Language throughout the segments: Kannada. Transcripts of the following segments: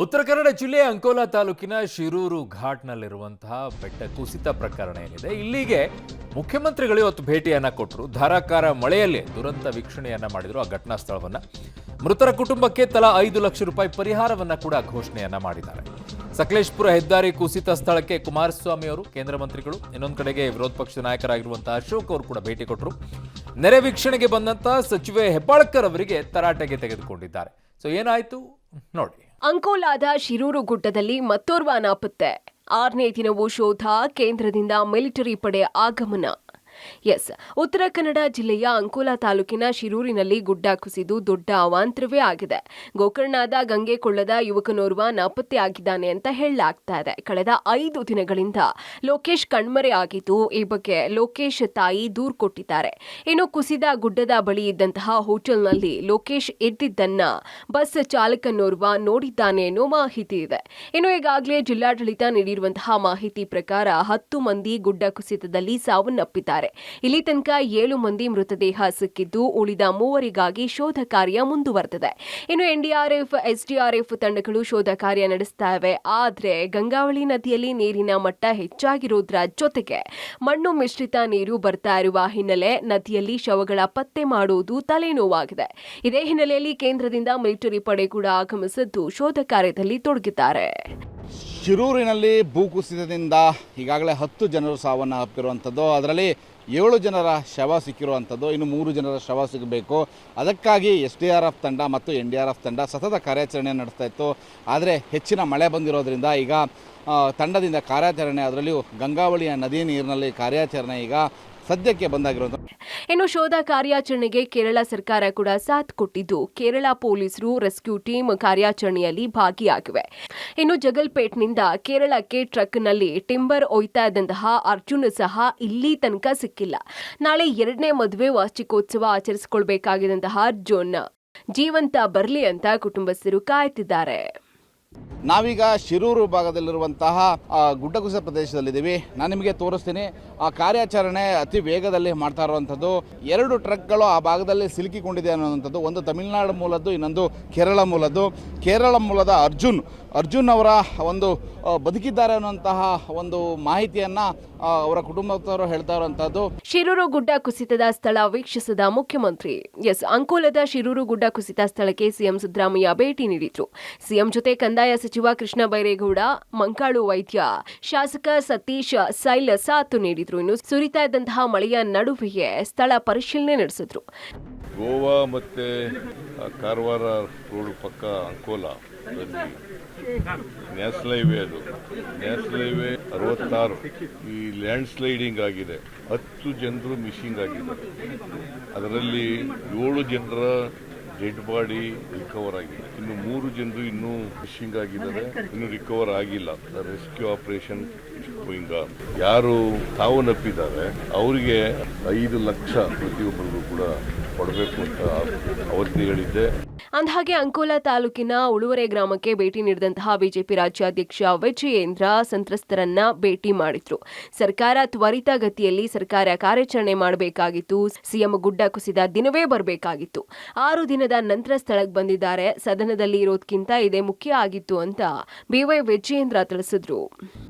ಉತ್ತರ ಕನ್ನಡ ಜಿಲ್ಲೆಯ ಅಂಕೋಲಾ ತಾಲೂಕಿನ ಶಿರೂರು ಘಾಟ್ನಲ್ಲಿರುವಂತಹ ಬೆಟ್ಟ ಕುಸಿತ ಪ್ರಕರಣ ಏನಿದೆ ಇಲ್ಲಿಗೆ ಮುಖ್ಯಮಂತ್ರಿಗಳು ಇವತ್ತು ಭೇಟಿಯನ್ನ ಕೊಟ್ಟರು. ಧಾರಾಕಾರ ಮಳೆಯಲ್ಲಿ ದುರಂತ ವೀಕ್ಷಣೆಯನ್ನ ಮಾಡಿದ್ರು. ಆ ಘಟನಾ ಸ್ಥಳವನ್ನ ಮೃತರ ಕುಟುಂಬಕ್ಕೆ ತಲಾ 5 ಲಕ್ಷ ರೂಪಾಯಿ ಪರಿಹಾರವನ್ನ ಕೂಡ ಘೋಷಣೆಯನ್ನ ಮಾಡಿದ್ದಾರೆ. ಸಕಲೇಶಪುರ ಹೆದ್ದಾರಿ ಕುಸಿತ ಸ್ಥಳಕ್ಕೆ ಕುಮಾರಸ್ವಾಮಿ ಅವರು, ಕೇಂದ್ರ ಮಂತ್ರಿಗಳು, ಇನ್ನೊಂದು ಕಡೆಗೆ ವಿರೋಧ ಪಕ್ಷದ ನಾಯಕರಾಗಿರುವಂತಹ ಅಶೋಕ್ ಅವರು ಕೂಡ ಭೇಟಿ ಕೊಟ್ಟರು. ನೆರೆ ವೀಕ್ಷಣೆಗೆ ಬಂದಂತಹ ಸಚಿವೆ ಹೆಬ್ಬಾಳ್ಕರ್ ಅವರಿಗೆ ತರಾಟೆಗೆ ತೆಗೆದುಕೊಂಡಿದ್ದಾರೆ. ಸೊ ಏನಾಯ್ತು ನೋಡಿ. ಅಂಕೋಲಾದ ಶಿರೂರು ಗುಡ್ಡದಲ್ಲಿ ಮತ್ತೋರ್ವ ನಾಪತ್ತೆ. 6ನೇ ದಿನವೂ ಶೋಧ, ಕೇಂದ್ರದಿಂದ ಮಿಲಿಟರಿ ಪಡೆ ಆಗಮನ. ಉತ್ತರ ಕನ್ನಡ ಜಿಲ್ಲೆಯ ಅಂಕೋಲಾ ತಾಲೂಕಿನ ಶಿರೂರಿನಲ್ಲಿ ಗುಡ್ಡ ಕುಸಿದು ದೊಡ್ಡ ಅವಾಂತರವೇ ಆಗಿದೆ. ಗೋಕರ್ಣದ ಗಂಗೆಕೊಳ್ಳದ ಯುವಕನೋರ್ವ ನಾಪತ್ತೆಯಾಗಿದ್ದಾನೆ ಅಂತ ಹೇಳಲಾಗ್ತಾ ಇದೆ. ಕಳೆದ 5 ದಿನಗಳಿಂದ ಲೋಕೇಶ್ ಕಣ್ಮರೆ ಆಗಿದ್ದು, ಈ ಬಗ್ಗೆ ಲೋಕೇಶ್ ತಾಯಿ ದೂರು ಕೊಟ್ಟಿದ್ದಾರೆ. ಇನ್ನು ಕುಸಿದ ಗುಡ್ಡದ ಬಳಿ ಇದ್ದಂತಹ ಹೋಟೆಲ್ನಲ್ಲಿ ಲೋಕೇಶ್ ಇದ್ದಿದ್ದನ್ನ ಬಸ್ ಚಾಲಕನೋರ್ವ ನೋಡಿದ್ದಾನೆ ಅನ್ನೋ ಮಾಹಿತಿ ಇದೆ. ಇನ್ನು ಈಗಾಗಲೇ ಜಿಲ್ಲಾಡಳಿತ ನೀಡಿರುವಂತಹ ಮಾಹಿತಿ ಪ್ರಕಾರ 10 ಮಂದಿ ಗುಡ್ಡ ಕುಸಿತದಲ್ಲಿ ಸಾವನ್ನಪ್ಪಿದ್ದಾರೆ. ಇಲ್ಲಿ ತನಕ 7 ಮಂದಿ ಮೃತದೇಹ ಸಿಕ್ಕಿದ್ದು, ಉಳಿದ 3 ಶೋಧ ಕಾರ್ಯ ಮುಂದುವರೆದಿದೆ. ಇನ್ನು ಎನ್ಡಿಆರ್ಎಫ್, ಎಸ್ಡಿಆರ್ಎಫ್ ತಂಡಗಳು ಶೋಧ ಕಾರ್ಯ ನಡೆಸ್ತಾ ಇವೆ. ಆದ್ರೆ ಗಂಗಾವಳಿ ನದಿಯಲ್ಲಿ ನೀರಿನ ಮಟ್ಟ ಹೆಚ್ಚಾಗಿರೋದ್ರ ಜೊತೆಗೆ ಮಣ್ಣು ಮಿಶ್ರಿತ ನೀರು ಬರ್ತಾ ಇರುವ ಹಿನ್ನೆಲೆ ನದಿಯಲ್ಲಿ ಶವಗಳ ಪತ್ತೆ ಮಾಡುವುದು ತಲೆನೋವಾಗಿದೆ. ಇದೇ ಹಿನ್ನೆಲೆಯಲ್ಲಿ ಕೇಂದ್ರದಿಂದ ಮಿಲಿಟರಿ ಪಡೆ ಕೂಡ ಆಗಮಿಸಿದ್ದು ಶೋಧ ಕಾರ್ಯದಲ್ಲಿ ತೊಡಗಿದ್ದಾರೆ. ಶಿರೂರಿನಲ್ಲಿ ಭೂಕುಸಿತದಿಂದ ಈಗಾಗಲೇ 10 ಜನರು ಸಾವನ್ನು ಅಪ್ಪಿರುವಂಥದ್ದು. ಅದರಲ್ಲಿ 7 ಜನರ ಶವ ಸಿಕ್ಕಿರುವಂಥದ್ದು. ಇನ್ನು 3 ಜನರ ಶವ ಸಿಗಬೇಕು. ಅದಕ್ಕಾಗಿ SDRF ತಂಡ ಮತ್ತು NDRF ತಂಡ ಸತತ ಕಾರ್ಯಾಚರಣೆ ನಡೆಸ್ತಾ ಇತ್ತು. ಆದರೆ ಹೆಚ್ಚಿನ ಮಳೆ ಬಂದಿರೋದ್ರಿಂದ ಈಗ ತಂಡದಿಂದ ಕಾರ್ಯಾಚರಣೆ, ಅದರಲ್ಲಿಯೂ ಗಂಗಾವಳಿಯ ನದಿ ನೀರಿನಲ್ಲಿ ಕಾರ್ಯಾಚರಣೆ ಈಗ ಸದ್ಯಕ್ಕೆ ಬಂದಾಗಿರೋದು. ಇನ್ನು ಶೋಧ ಕಾರ್ಯಾಚರಣೆಗೆ ಕೇರಳ ಸರ್ಕಾರ ಕೂಡ ಸಾಥ್ ಕೊಟ್ಟಿದ್ದು, ಕೇರಳ ಪೊಲೀಸರು ರೆಸ್ಕ್ಯೂ ಟೀಮ್ ಕಾರ್ಯಾಚರಣೆಯಲ್ಲಿ ಭಾಗಿಯಾಗಿವೆ. ಇನ್ನು ಜಗಲ್ಪೇಟ್ನಿಂದ ಕೇರಳಕ್ಕೆ ಟ್ರಕ್ನಲ್ಲಿ ಟಿಂಬರ್ ಒಯ್ತಾ ಇದ್ದಂತಹ ಅರ್ಜುನ್ ಸಹ ಇಲ್ಲಿ ತನಕ ಸಿಕ್ಕಿಲ್ಲ. ನಾಳೆ 2ನೇ ಮದುವೆ ವಾರ್ಷಿಕೋತ್ಸವ ಆಚರಿಸಿಕೊಳ್ಬೇಕಾಗಿದ್ದಂತಹ ಅರ್ಜುನ್ ಜೀವಂತ ಬರಲಿ ಅಂತ ಕುಟುಂಬಸ್ಥರು ಕಾಯ್ತಿದ್ದಾರೆ. ನಾವೀಗ ಶಿರೂರು ಭಾಗದಲ್ಲಿರುವಂತಹ ಗುಡ್ಡ ಕುಸಿತ ಪ್ರದೇಶದಲ್ಲಿದ್ದೀವಿ. ನಾನು ನಿಮಗೆ ತೋರಿಸ್ತೀನಿ. ಆ ಕಾರ್ಯಾಚರಣೆ ಅತಿ ವೇಗದಲ್ಲಿ ಮಾಡ್ತಾ ಇರುವಂಥದ್ದು. 2 ಟ್ರಕ್ಗಳು ಆ ಭಾಗದಲ್ಲಿ ಸಿಲುಕಿಕೊಂಡಿದೆ ಅನ್ನುವಂಥದ್ದು. ಒಂದು ತಮಿಳುನಾಡು ಮೂಲದ್ದು, ಇನ್ನೊಂದು ಕೇರಳ ಮೂಲದ್ದು. ಕೇರಳ ಮೂಲದ ಅರ್ಜುನ್ ಅವರ ಒಂದು ಬದುಕಿದ್ದಾರೆ ಅನ್ನುವಂತಹ ಒಂದು ಮಾಹಿತಿಯನ್ನು ಅವರ ಕುಟುಂಬದವರು ಹೇಳ್ತಾ ಇರುವಂತಹದ್ದು. ಶಿರೂರು ಗುಡ್ಡ ಕುಸಿತದ ಸ್ಥಳ ವೀಕ್ಷಿಸಿದ ಮುಖ್ಯಮಂತ್ರಿ. ಅಂಕೋಲದ ಶಿರೂರು ಗುಡ್ಡ ಕುಸಿತ ಸ್ಥಳಕ್ಕೆ ಸಿಎಂ ಸಿದ್ದರಾಮಯ್ಯ ಭೇಟಿ ನೀಡಿದ್ರು. ಸಿಎಂ ಜೊತೆ ಕಂದಾಯ ಸಚಿವ ಕೃಷ್ಣ ಬೈರೇಗೌಡ, ಮಂಕಾಳು ವೈದ್ಯ, ಶಾಸಕ ಸತೀಶ್ ಸೈಲ್ ಸಾಥ್ ನೀಡಿದ್ರು. ಇನ್ನು ಸುರಿತಾ ಇದ್ದಂತಹ ಮಳೆಯ ನಡುವೆಯೇ ಸ್ಥಳ ಪರಿಶೀಲನೆ ನಡೆಸಿದ್ರು. ಗೋವಾ ಮತ್ತೆ ಕಾರವಾರ ರೋಡ್ ಪಕ್ಕ ಅಂಕೋಲಾ ನ್ಯಾಷನಲ್ ಹೈವೇ, ಅದು ನ್ಯಾಷನಲ್ ಹೈವೇ 66 ಈ ಲ್ಯಾಂಡ್ ಸ್ಲೈಡಿಂಗ್ ಆಗಿದೆ. 10 ಜನರು ಮಿಸ್ಸಿಂಗ್ ಆಗಿದ್ದಾರೆ. ಅದರಲ್ಲಿ 7 ಜನರ ಡೆಡ್ ಬಾಡಿ ರಿಕವರ್ ಆಗಿದೆ. ಇನ್ನು 3 ಜನರು ಇನ್ನೂ ಮಿಸ್ಸಿಂಗ್ ಆಗಿದ್ದಾರೆ, ಇನ್ನು ರಿಕವರ್ ಆಗಿಲ್ಲ. Rescue operation going on. ಯಾರು ಸಾವನ್ನಪ್ಪಿದ್ದಾರೆ ಅವರಿಗೆ 5 ಲಕ್ಷ ಪ್ರತಿಯೊಬ್ಬರಿಗೂ ಕೂಡ ಕೊಡಬೇಕು ಅಂತ ಅವತ್ತು ಹೇಳಿದ್ದೆ. ಅಂದಹಾಗೆ ಅಂಕೋಲಾ ತಾಲೂಕಿನ ಉಳುವರೆ ಗ್ರಾಮಕ್ಕೆ ಭೇಟಿ ನೀಡಿದಂತಹ ಬಿಜೆಪಿ ರಾಜ್ಯಾಧ್ಯಕ್ಷ ವಿಜಯೇಂದ್ರ ಸಂತ್ರಸ್ತರನ್ನ ಭೇಟಿ ಮಾಡಿದ್ರು. ಸರ್ಕಾರ ತ್ವರಿತಗತಿಯಲ್ಲಿ ಸರ್ಕಾರ ಕಾರ್ಯಾಚರಣೆ ಮಾಡಬೇಕಾಗಿತ್ತು. ಸಿಎಂ ಗುಡ್ಡ ಕುಸಿದ ದಿನವೇ ಬರಬೇಕಾಗಿತ್ತು. 6 ದಿನದ ನಂತರ ಸ್ಥಳಕ್ಕೆ ಬಂದಿದ್ದಾರೆ. ಸದನದಲ್ಲಿ ಇರೋದಕ್ಕಿಂತ ಇದೇ ಮುಖ್ಯ ಆಗಿತ್ತು ಅಂತ ಬಿವೈ ವಿಜಯೇಂದ್ರ ತಿಳಿಸಿದ್ರು.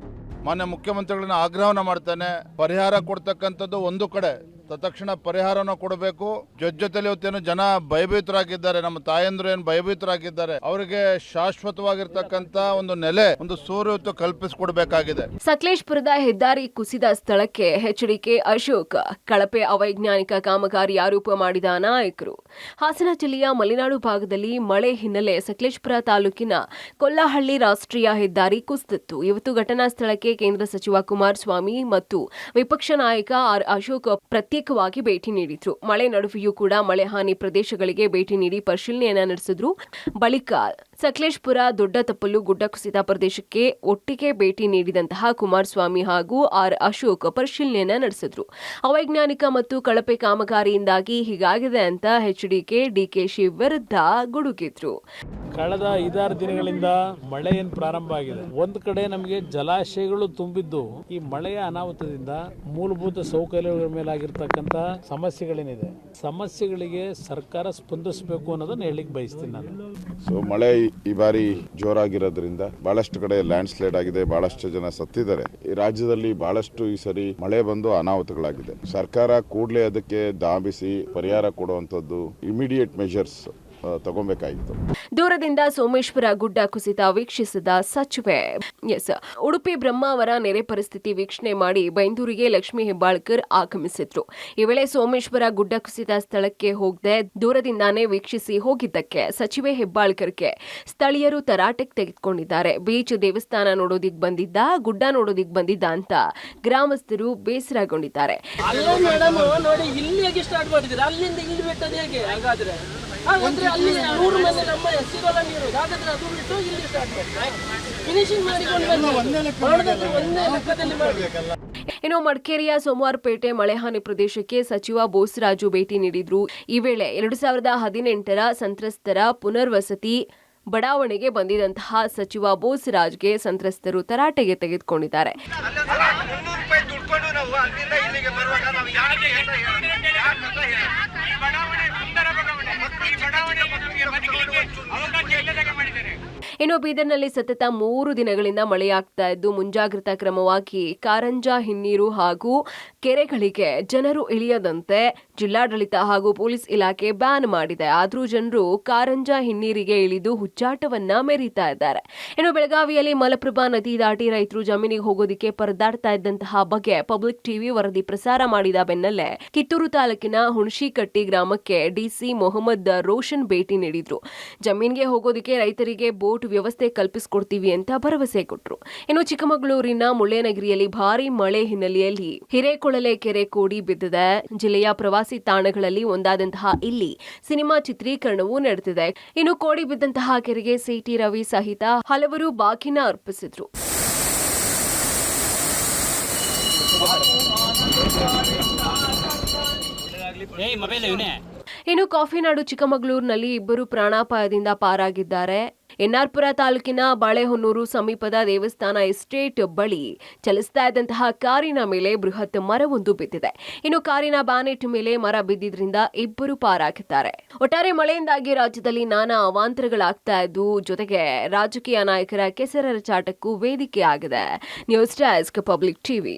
ಮಾನ್ಯ ಮುಖ್ಯಮಂತ್ರಿಗಳನ್ನ ಆಗ್ರಹವನ್ನ ಮಾಡ್ತಾನೆ. ಪರಿಹಾರ ಕೊಡ್ತಕ್ಕಂಥದ್ದು ಒಂದು ಕಡೆ, ತಕ್ಷಣ ಪರಿಹಾರನ ಕೊಡಬೇಕು. ಜೊತೆಲಿ ಇವತ್ತೇನು ಜನ ಭಯಭೀತರಾಗಿದ್ದಾರೆ, ನಮ್ಮ ತಾಯಂದ್ರು ಏನು ಭಯಭೀತರಾಗಿದ್ದಾರೆ, ಅವರಿಗೆ ಶಾಶ್ವತವಾಗಿರ್ತಕ್ಕಂಥ ಒಂದು ನೆಲೆ, ಒಂದು ಸೂರ್ಯತ್ತು ಕಲ್ಪಿಸಿಕೊಡ್ಬೇಕಾಗಿದೆ. ಸಕಲೇಶಪುರದ ಹೆದ್ದಾರಿ ಕುಸಿದ ಸ್ಥಳಕ್ಕೆ ಎಚ್ಡಿಕೆ ಅಶೋಕ್, ಕಳಪೆ ಅವೈಜ್ಞಾನಿಕ ಕಾಮಗಾರಿ ಆರೋಪ ಮಾಡಿದ ನಾಯಕರು. ಹಾಸನ ಜಿಲ್ಲೆಯ ಮಲೆನಾಡು ಭಾಗದಲ್ಲಿ ಮಳೆ ಹಿನ್ನೆಲೆ ಸಕಲೇಶಪುರ ತಾಲೂಕಿನ ಕೊಲ್ಲಹಳ್ಳಿ ರಾಷ್ಟ್ರೀಯ ಹೆದ್ದಾರಿ ಕುಸಿದಿತ್ತು. ಇವತ್ತು ಘಟನಾ ಸ್ಥಳಕ್ಕೆ ಕೇಂದ್ರ ಸಚಿವ ಕುಮಾರಸ್ವಾಮಿ ಮತ್ತು ವಿಪಕ್ಷ ನಾಯಕ ಅಶೋಕ್ ಪ್ರತ್ಯೇಕವಾಗಿ ಭೇಟಿ ನೀಡಿದ್ರು. ಮಳೆ ನಡುವೆಯೂ ಕೂಡ ಮಳೆ ಹಾನಿ ಪ್ರದೇಶಗಳಿಗೆ ಭೇಟಿ ನೀಡಿ ಪರಿಶೀಲನೆಯನ್ನ ನಡೆಸಿದ್ರು. ಬಳಿಕ ಸಕಲೇಶಪುರ ದೊಡ್ಡ ತಪ್ಪಲು ಗುಡ್ಡ ಕುಸಿತ ಪ್ರದೇಶಕ್ಕೆ ಒಟ್ಟಿಗೆ ಭೇಟಿ ನೀಡಿದಂತಹ ಕುಮಾರಸ್ವಾಮಿ ಹಾಗೂ ಅಶೋಕ್ ಪರಿಶೀಲನೆಯನ್ನ ನಡೆಸಿದ್ರು. ಅವೈಜ್ಞಾನಿಕ ಮತ್ತು ಕಳಪೆ ಕಾಮಗಾರಿಯಿಂದಾಗಿ ಹೀಗಾಗಿದೆ ಅಂತ ಎಚ್ಡಿಕೆ ಡಿಕೆಶಿ ವಿರುದ್ಧ ಗುಡುಗಿದ್ರು. ಕಳೆದ 5-6 ದಿನಗಳಿಂದ ಮಳೆ ಏನು ಪ್ರಾರಂಭ ಆಗಿದೆ. ಒಂದು ಕಡೆ ನಮಗೆ ಜಲಾಶಯಗಳು ತುಂಬಿದ್ದು ಈ ಮಳೆಯ ಅನಾಹುತದಿಂದ ಮೂಲಭೂತ ಸೌಕರ್ಯಗಳ ಮೇಲಾಗಿರ್ತಕ್ಕಂಥ ಸಮಸ್ಯೆಗಳೇನಿದೆ, ಸಮಸ್ಯೆಗಳಿಗೆ ಸರ್ಕಾರ ಸ್ಪಂದಿಸಬೇಕು ಅನ್ನೋದನ್ನ ಹೇಳಿಕ್ಕೆ ಬಯಸ್ತೀನಿ ನಾನು. ಸೊ ಮಳೆ ಈ ಬಾರಿ ಜೋರಾಗಿರೋದ್ರಿಂದ ಬಹಳಷ್ಟು ಕಡೆ ಲ್ಯಾಂಡ್ ಸ್ಲೈಡ್ ಆಗಿದೆ, ಬಹಳಷ್ಟು ಜನ ಸತ್ತಿದ್ದಾರೆ. ಈ ರಾಜ್ಯದಲ್ಲಿ ಬಹಳಷ್ಟು ಈ ಸರಿ ಮಳೆ ಬಂದು ಅನಾಹುತಗಳಾಗಿದೆ. ಸರ್ಕಾರ ಕೂಡಲೇ ಅದಕ್ಕೆ ಧಾವಿಸಿ ಪರಿಹಾರ ಕೊಡುವಂತದ್ದು ಇಮಿಡಿಯೇಟ್ ಮೆಷರ್ಸ್ ತಗೊಬೇಕಾಗಿತ್ತು. ದೂರದಿಂದ ಸೋಮೇಶ್ವರ ಗುಡ್ಡ ಕುಸಿತ ವೀಕ್ಷಿಸಿದ ಸಚಿವೆ. ಉಡುಪಿ ಬ್ರಹ್ಮಾವರ ನೆರೆ ಪರಿಸ್ಥಿತಿ ವೀಕ್ಷಣೆ ಮಾಡಿ ಬೈಂದೂರಿಗೆ ಲಕ್ಷ್ಮೀ ಹೆಬ್ಬಾಳ್ಕರ್ ಆಗಮಿಸಿದ್ರು. ಈ ವೇಳೆ ಸೋಮೇಶ್ವರ ಗುಡ್ಡ ಕುಸಿತ ಸ್ಥಳಕ್ಕೆ ಹೋಗದೆ ದೂರದಿಂದಾನೇ ವೀಕ್ಷಿಸಿ ಹೋಗಿದ್ದಕ್ಕೆ ಸಚಿವೆ ಹೆಬ್ಬಾಳ್ಕರ್ಗೆ ಸ್ಥಳೀಯರು ತರಾಟೆಗೆ ತೆಗೆದುಕೊಂಡಿದ್ದಾರೆ. ಬೀಚ್ ದೇವಸ್ಥಾನ ನೋಡೋದಿಕ್ ಬಂದಿದ್ದ, ಗುಡ್ಡ ನೋಡೋದಿಕ್ ಬಂದಿದ್ದ ಅಂತ ಗ್ರಾಮಸ್ಥರು ಬೇಸರಗೊಂಡಿದ್ದಾರೆ. ನೋಡಿ ಇಲ್ಲಿಗೆ ಸ್ಟಾರ್ಟ್ ಮಾಡಿದ್ರೆ ಅಲ್ಲಿಂದ ಇಲ್ಲಿ ಬಿಟ್ಟದ್ದು ಹೇಗೆ? ಹಾಗಾದ್ರೆ ಅಲ್ಲಿ 100 ಮೇಲೆ ನಮ್ಮ ಎಸ್ಸಿಗಳ ನೀರು, ಹಾಗಾದ್ರೆ ಅದು ಬಿಟ್ಟು ಇಲ್ಲಿ ಸ್ಟಾರ್ಟ್ ಮಾಡಿ ಫಿನಿಶಿಂಗ್ ಮಾಡಿಕೊಂಡು ಒಂದೇ ಲೆಕ್ಕದಲ್ಲಿ ಮಾಡಬೇಕಲ್ಲ. ಇನ್ನು ಮಡಿಕೇರಿಯ ಸೋಮವಾರಪೇಟೆ ಮಳೆಹಾನಿ ಪ್ರದೇಶಕ್ಕೆ ಸಚಿವ ಬೋಸರಾಜು ಭೇಟಿ ನೀಡಿದ್ರು. ಈ ವೇಳೆ 2018ರ ಸಂತ್ರಸ್ತರ ಪುನರ್ವಸತಿ ಬಡಾವಣೆಗೆ ಬಂದಿದ್ದಂತಹ ಸಚಿವ ಬೋಸರಾಜ್ಗೆ ಸಂತ್ರಸ್ತರು ತರಾಟೆಗೆ ತೆಗೆದುಕೊಂಡಿದ್ದಾರೆ. ಇನ್ನು ಬೀದರ್ನಲ್ಲಿ ಸತತ 3 ದಿನಗಳಿಂದ ಮಳೆಯಾಗ್ತಾ ಇದ್ದು ಮುಂಜಾಗ್ರತಾ ಕ್ರಮವಾಗಿ ಕಾರಂಜ ಹಿನ್ನೀರು ಹಾಗೂ ಕೆರೆಗಳಿಗೆ ಜನರು ಇಳಿಯದಂತೆ ಜಿಲ್ಲಾಡಳಿತ ಹಾಗೂ ಪೊಲೀಸ್ ಇಲಾಖೆ ಬ್ಯಾನ್ ಮಾಡಿದೆ. ಆದರೂ ಜನರು ಕಾರಂಜ ಹಿನ್ನೀರಿಗೆ ಇಳಿದು ಹುಚ್ಚಾಟವನ್ನ ಮೆರೀತಾ ಇದ್ದಾರೆ. ಇನ್ನು ಬೆಳಗಾವಿಯಲ್ಲಿ ಮಲಪ್ರಭಾ ನದಿ ದಾಟಿ ರೈತರು ಜಮೀನಿಗೆ ಹೋಗೋದಕ್ಕೆ ಪರದಾಡ್ತಾ ಇದ್ದಂತಹ ಬಗ್ಗೆ ಪಬ್ಲಿಕ್ ಟಿವಿ ವರದಿ ಪ್ರಸಾರ ಮಾಡಿದ ಬೆನ್ನಲ್ಲೇ ಕಿತ್ತೂರು ತಾಲೂಕಿನ ಹುಣಶಿಕಟ್ಟಿ ಗ್ರಾಮಕ್ಕೆ ಡಿಸಿ ಮೊಹಮ್ಮದ್ ರೋಷನ್ ಭೇಟಿ ನೀಡಿದ್ರು. ಜಮೀನಿಗೆ ಹೋಗೋದಕ್ಕೆ ರೈತರಿಗೆ ಬೋಟ್ ವ್ಯವಸ್ಥೆ ಕಲ್ಪಿಸಿಕೊಡ್ತೀವಿ ಅಂತ ಭರವಸೆ ಕೊಟ್ಟರು. ಇನ್ನು ಚಿಕ್ಕಮಗಳೂರಿನ ಮುಳ್ಳಯ್ಯನಗಿರಿಯಲ್ಲಿ ಭಾರೀ ಮಳೆ ಹಿನ್ನೆಲೆಯಲ್ಲಿ ಹಿರೇಕೊಳಲೆ ಕೆರೆ ಕೋಡಿ ಬಿದ್ದಿದೆ. ಜಿಲ್ಲೆಯ ಪ್ರವಾಸಿ ತಾಣಗಳಲ್ಲಿ ಒಂದಾದಂತಹ ಇಲ್ಲಿ ಸಿನಿಮಾ ಚಿತ್ರೀಕರಣವೂ ನಡೆದಿದೆ. ಇನ್ನು ಕೋಡಿ ಬಿದ್ದಂತಹ ಕೆರೆಗೆ ಸಿಟಿ ರವಿ ಸಹಿತ ಹಲವರು ಬಾಗಿನ ಅರ್ಪಿಸಿದ್ರು. ಇನ್ನು ಕಾಫಿನಾಡು ಚಿಕ್ಕಮಗಳೂರಿನಲ್ಲಿ 2 ಪ್ರಾಣಾಪಾಯದಿಂದ ಪಾರಾಗಿದ್ದಾರೆ. ಎನ್ಆರ್ಪುರ ತಾಲೂಕಿನ ಬಾಳೆಹೊನ್ನೂರು ಸಮೀಪದ ದೇವಸ್ಥಾನ ಎಸ್ಟೇಟ್ ಬಳಿ ಚಲಿಸ್ತಾ ಇದ್ದಂತಹ ಕಾರಿನ ಮೇಲೆ ಬೃಹತ್ ಮರವೊಂದು ಬಿದ್ದಿದೆ. ಇನ್ನು ಕಾರಿನ ಬ್ಯಾನೆಟ್ ಮೇಲೆ ಮರ ಬಿದ್ದಿದ್ರಿಂದ 2 ಪಾರಾಗಿದ್ದಾರೆ. ಒಟ್ಟಾರೆ ಮಳೆಯಿಂದಾಗಿ ರಾಜ್ಯದಲ್ಲಿ ನಾನಾ ಅವಾಂತರಗಳಾಗ್ತಾ ಇದ್ದು ಜೊತೆಗೆ ರಾಜಕೀಯ ನಾಯಕರ ಕೆಸರರ ಚಾಟಕ್ಕೂ ವೇದಿಕೆ ಆಗಿದೆ. News desk public TV.